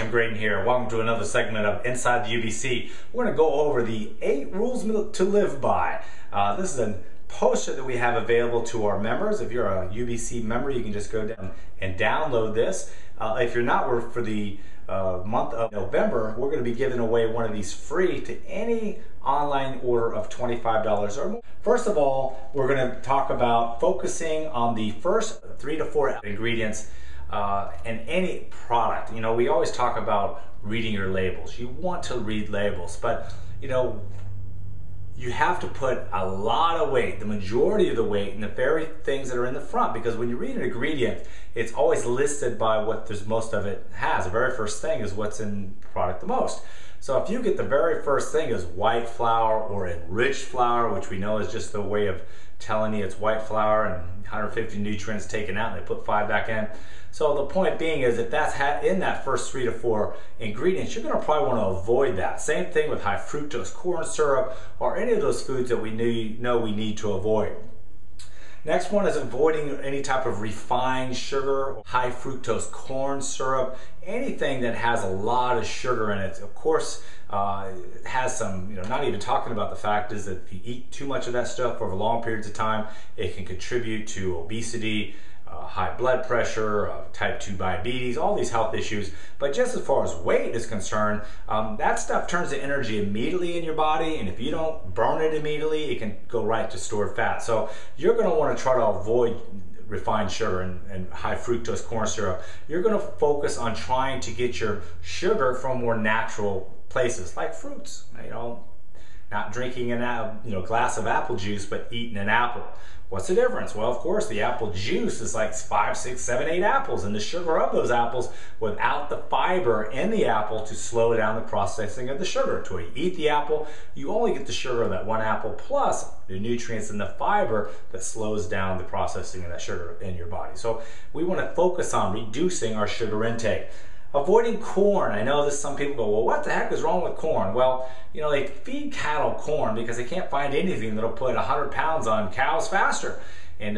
Jim Graden here. Welcome to another segment of Inside the UBC. We're going to go over the 8 rules to live by. This is a poster that we have available to our members. If you're a UBC member, you can just go down and download this. If you're not, for the month of November, we're going to be giving away one of these free to any online order of $25 or more. First of all, we're going to talk about focusing on the first 3 to 4 ingredients in any product. You know, we always talk about reading your labels. You want to read labels, but you know, you have to put a lot of weight, the majority of the weight, in the very things that are in the front, because when you read an ingredient, it's always listed by what there's most of it has. The very first thing is what's in the product the most. So if you get the very first thing is white flour or enriched flour, which we know is just the way of telling you it's white flour and 150 nutrients taken out and they put 5 back in. So the point being is if that's in that first 3 to 4 ingredients, you're going to probably want to avoid that. Same thing with high fructose corn syrup or any of those foods that we know we need to avoid. Next one is avoiding any type of refined sugar, high fructose corn syrup, anything that has a lot of sugar in it. Of course, it has some, not even talking about the fact is that if you eat too much of that stuff over long periods of time, it can contribute to obesity, high blood pressure, type 2 diabetes, all these health issues. But just as far as weight is concerned, that stuff turns to energy immediately in your body, and if you don't burn it immediately, it can go right to stored fat. So you're going to want to try to avoid refined sugar and high fructose corn syrup. You're going to focus on trying to get your sugar from more natural places, like fruits. Not drinking a glass of apple juice, but eating an apple. What's the difference? Well, of course, the apple juice is like 5, 6, 7, 8 apples, and the sugar of those apples without the fiber in the apple to slow down the processing of the sugar. Until you eat the apple, you only get the sugar of that one apple plus the nutrients and the fiber that slows down the processing of that sugar in your body. So we want to focus on reducing our sugar intake. Avoiding corn. I know some people go, well, what the heck is wrong with corn? Well, they feed cattle corn because they can't find anything that'll put 100 pounds on cows faster. And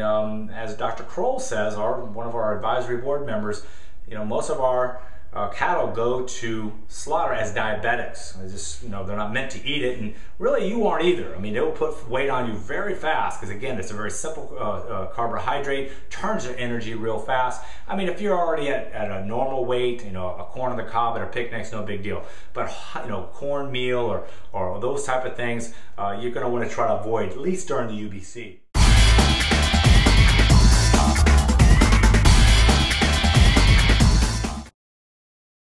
as Dr. Kroll says, one of our advisory board members, most of our cattle go to slaughter as diabetics. They're not meant to eat it, and really you aren't either. I mean, they will put weight on you very fast because, again, it's a very simple carbohydrate, turns your energy real fast. I mean, if you're already at a normal weight, a corn on the cob at a picnic's no big deal. But, cornmeal or those type of things, you're going to want to try to avoid, at least during the UBC.